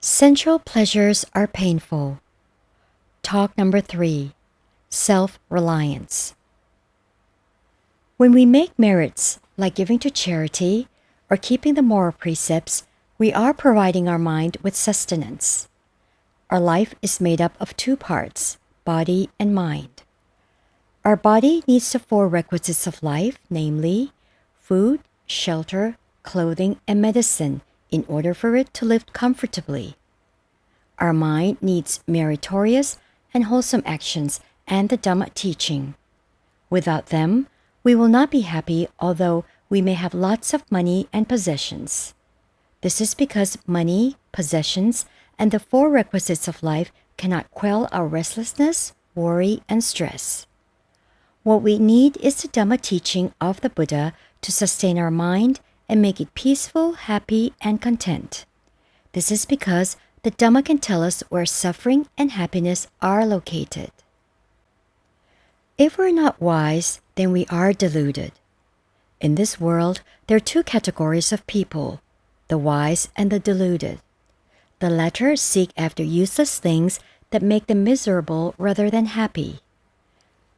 Sensual pleasures are painful. Talk number 3. Self-reliance. When we make merits, like giving to charity or keeping the moral precepts, we are providing our mind with sustenance. Our life is made up of 2 parts, body and mind. Our body needs the 4 requisites of life, namely food, shelter, clothing, and medicine, in order for it to live comfortably. Our mind needs meritorious and wholesome actions and the Dhamma teaching. Without them, we will not be happy, although we may have lots of money and possessions. This is because money, possessions, and the 4 requisites of life cannot quell our restlessness, worry, and stress. What we need is the Dhamma teaching of the Buddha to sustain our mind and make it peaceful, happy, and content. This is because the Dhamma can tell us where suffering and happiness are located. If we're not wise, then we are deluded. In this world, there are 2 categories of people, the wise and the deluded. The latter seek after useless things that make them miserable rather than happy.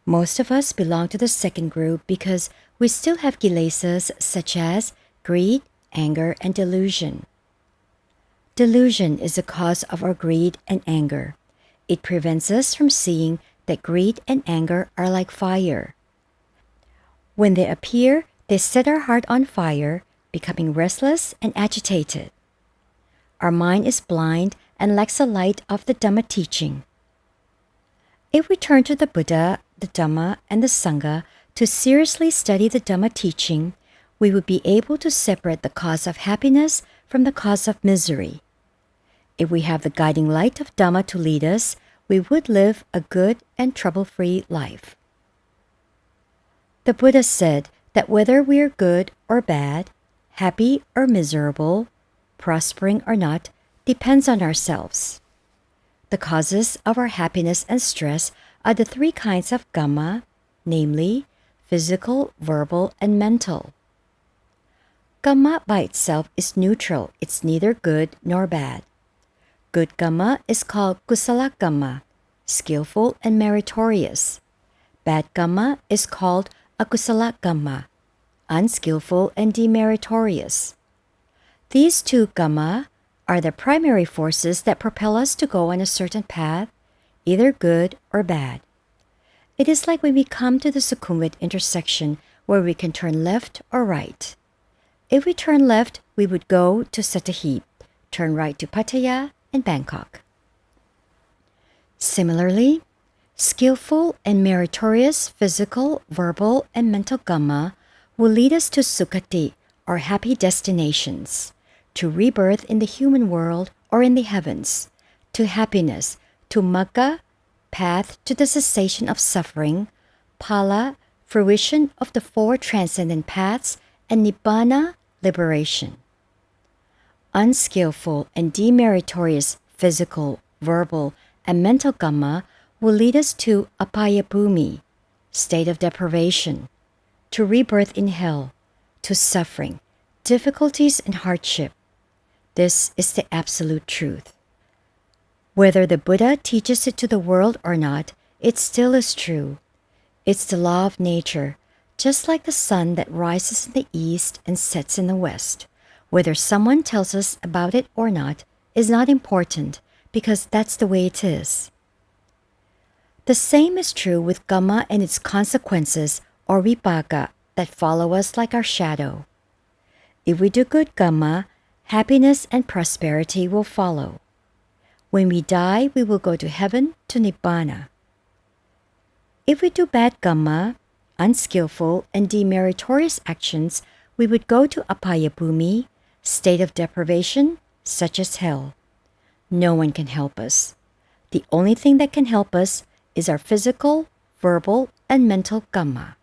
Most of us belong to the second group because we still have kilesas such as greed, anger, and delusion. Delusion is the cause of our greed and anger. It prevents us from seeing that greed and anger are like fire. When they appear, they set our heart on fire, becoming restless and agitated. Our mind is blind and lacks the light of the Dhamma teaching. If we turn to the Buddha, the Dhamma, and the Sangha to seriously study the Dhamma teaching, we would be able to separate the cause of happiness from the cause of misery. If we have the guiding light of Dhamma to lead us, we would live a good and trouble-free life. The Buddha said that whether we are good or bad, happy or miserable, prospering or not, depends on ourselves. The causes of our happiness and stress are the 3 kinds of kamma, namely physical, verbal, and mental. Kamma by itself is neutral. It's neither good nor bad. Good kamma is called kusala kamma, skillful and meritorious. Bad kamma is called akusala kamma, unskillful and demeritorious. These 2 kamma are the primary forces that propel us to go on a certain path, either good or bad. It is like when we come to the Sukhumvit intersection where we can turn left or right. If we turn left, we would go to Sattahip, turn right to Pattaya and Bangkok. Similarly, skillful and meritorious physical, verbal, and mental kamma will lead us to Sukhati, or happy destinations, to rebirth in the human world or in the heavens, to happiness, to Magga, path to the cessation of suffering, Phala, fruition of the 4 transcendent paths, and Nibbana, liberation. Unskillful and demeritorious physical, verbal, and mental kamma will lead us to apayabhumi, state of deprivation, to rebirth in hell, to suffering, difficulties, and hardship. This is the absolute truth. Whether the Buddha teaches it to the world or not, it still is true. It's the law of nature, just like the sun that rises in the east and sets in the west. Whether someone tells us about it or not is not important, because that's the way it is. The same is true with kamma and its consequences, or vipaka, that follow us like our shadow. If we do good kamma, happiness and prosperity will follow. When we die, we will go to heaven, to Nibbana. If we do bad kamma, unskillful and demeritorious actions, we would go to apayabhumi, state of deprivation, such as hell. No one can help us. The only thing that can help us is our physical, verbal, and mental kamma.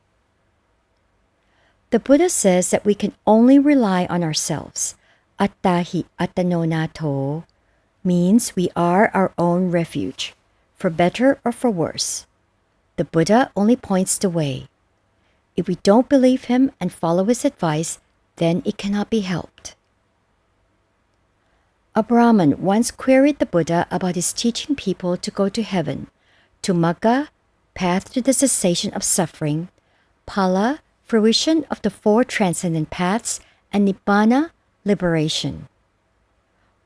The Buddha says that we can only rely on ourselves. Attahi attanonato means we are our own refuge, for better or for worse. The Buddha only points the way. If we don't believe him and follow his advice, then it cannot be helped. A Brahmin once queried the Buddha about his teaching people to go to heaven, to Magga, path to the cessation of suffering, Phala, fruition of the four transcendent paths, and Nibbana, liberation.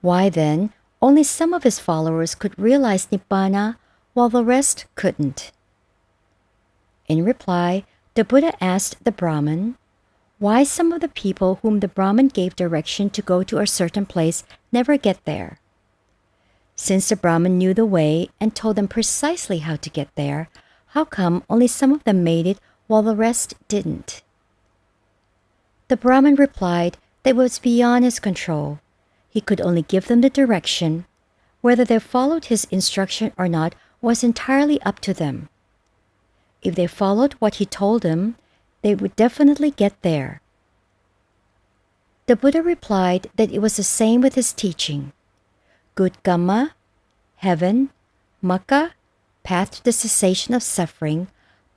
Why then only some of his followers could realize Nibbana while the rest couldn't? In reply, the Buddha asked the Brahmin, why some of the people whom the Brahmin gave direction to go to a certain place never get there. Since the Brahmin knew the way and told them precisely how to get there, how come only some of them made it while the rest didn't? The Brahmin replied that it was beyond his control. He could only give them the direction. Whether they followed his instruction or not was entirely up to them. If they followed what he told them, they would definitely get there. The Buddha replied that it was the same with his teaching. Good Dhamma, heaven, Magga, path to the cessation of suffering,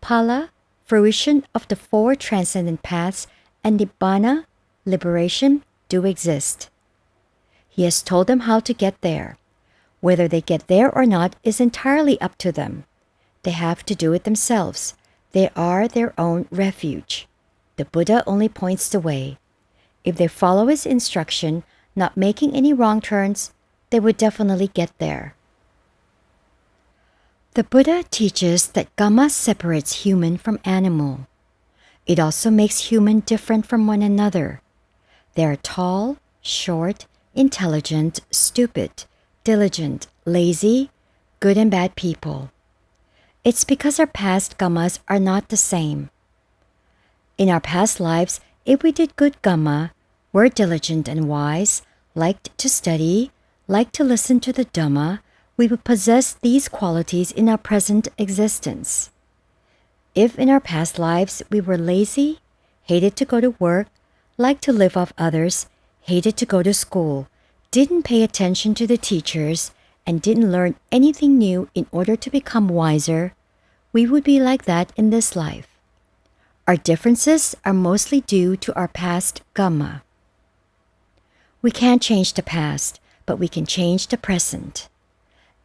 Phala, fruition of the four transcendent paths, and Nibbana, liberation, do exist. He has told them how to get there. Whether they get there or not is entirely up to them. They have to do it themselves. They are their own refuge. The Buddha only points the way. If they follow his instruction, not making any wrong turns, they would definitely get there. The Buddha teaches that Dhamma separates human from animal. It also makes human different from one another. They are tall, short, intelligent, stupid, diligent, lazy, good and bad people. It's because our past Dhammas are not the same. In our past lives, if we did good Dhamma, were diligent and wise, liked to study, liked to listen to the Dhamma, we would possess these qualities in our present existence. If in our past lives we were lazy, hated to go to work, liked to live off others, hated to go to school, didn't pay attention to the teachers, and didn't learn anything new in order to become wiser, we would be like that in this life. Our differences are mostly due to our past Dhamma. We can't change the past, but we can change the present.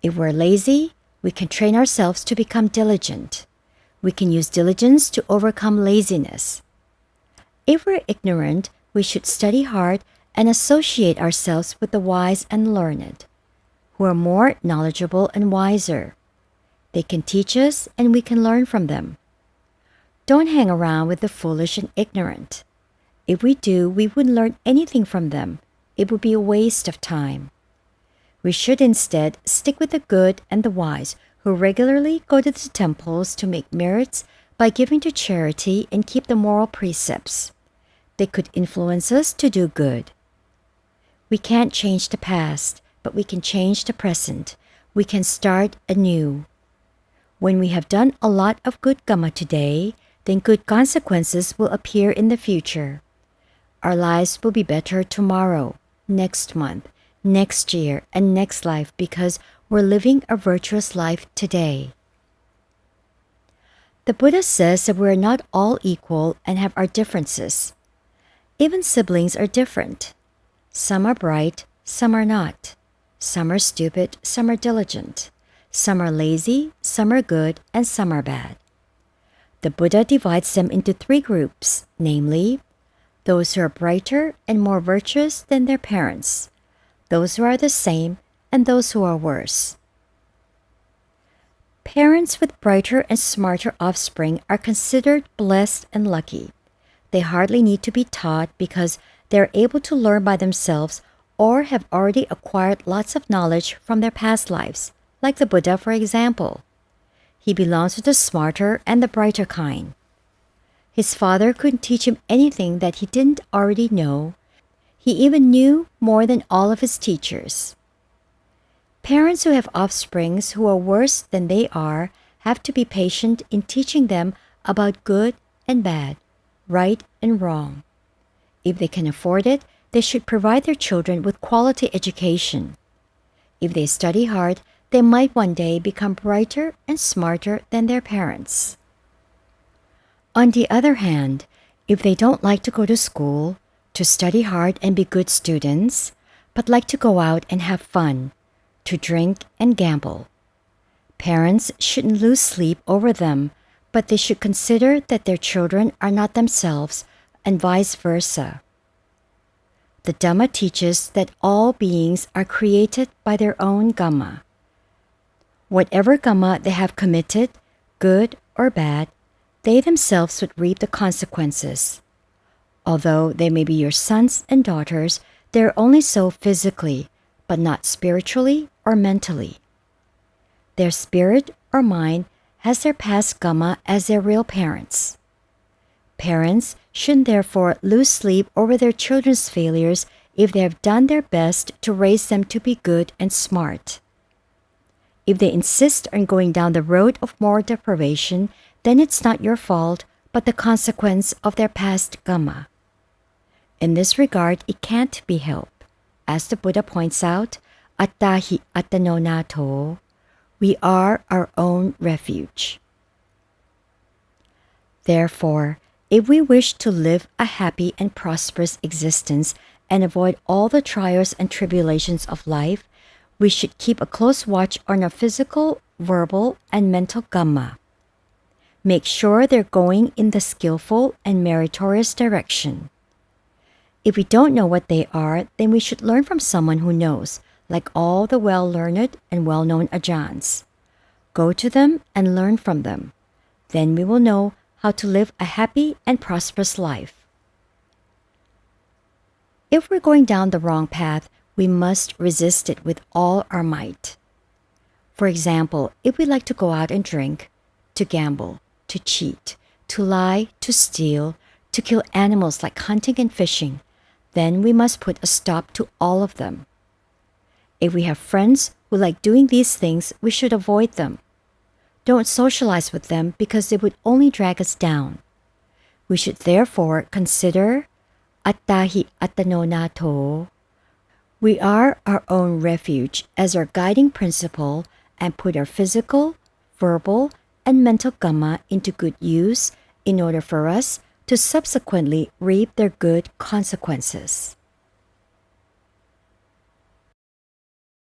If we're lazy, we can train ourselves to become diligent. We can use diligence to overcome laziness. If we're ignorant, we should study hard and associate ourselves with the wise and learned, who are more knowledgeable and wiser. They can teach us and we can learn from them. Don't hang around with the foolish and ignorant. If we do, we wouldn't learn anything from them. It would be a waste of time. We should instead stick with the good and the wise, who regularly go to the temples to make merits by giving to charity and keep the moral precepts. They could influence us to do good. We can't change the past, but we can change the present. We can start anew. When we have done a lot of good Dhamma today, then good consequences will appear in the future. Our lives will be better tomorrow, next month, next year, and next life because we're living a virtuous life today. The Buddha says that we're not all equal and have our differences. Even siblings are different. Some are bright, some are not. Some are stupid, some are diligent. Some are lazy, some are good, and some are bad. The Buddha divides them into three groups, namely, those who are brighter and more virtuous than their parents, those who are the same, and those who are worse. Parents with brighter and smarter offspring are considered blessed and lucky. They hardly need to be taught because they are able to learn by themselves or have already acquired lots of knowledge from their past lives, like the Buddha, for example. He belongs to the smarter and the brighter kind. His father couldn't teach him anything that he didn't already know. He even knew more than all of his teachers. Parents who have offsprings who are worse than they are have to be patient in teaching them about good and bad, right and wrong. If they can afford it, they should provide their children with quality education. If they study hard, they might one day become brighter and smarter than their parents. On the other hand, if they don't like to go to school, to study hard and be good students, but like to go out and have fun, to drink and gamble. Parents shouldn't lose sleep over them, but they should consider that their children are not themselves and vice versa. The Dhamma teaches that all beings are created by their own Dhamma. Whatever Dhamma they have committed, good or bad, they themselves would reap the consequences. Although they may be your sons and daughters, they are only so physically, but not spiritually or mentally. Their spirit or mind has their past Dhamma as their real parents. Parents shouldn't therefore lose sleep over their children's failures if they have done their best to raise them to be good and smart. If they insist on going down the road of moral deprivation, then it's not your fault, but the consequence of their past Dhamma. In this regard, it can't be helped. As the Buddha points out, attahi attanonato, we are our own refuge. Therefore, if we wish to live a happy and prosperous existence and avoid all the trials and tribulations of life, we should keep a close watch on our physical, verbal, and mental Dhamma. Make sure they're going in the skillful and meritorious direction. If we don't know what they are, then we should learn from someone who knows, like all the well-learned and well-known Ajahns. Go to them and learn from them. Then we will know how to live a happy and prosperous life. If we're going down the wrong path, we must resist it with all our might. For example, if we like to go out and drink, to gamble, to cheat, to lie, to steal, to kill animals like hunting and fishing, then we must put a stop to all of them. If we have friends who like doing these things, we should avoid them. Don't socialize with them because they would only drag us down. We should therefore consider attahi attanonato. We are our own refuge as our guiding principle and put our physical, verbal, and mental Dhamma into good use in order for us to subsequently reap their good consequences.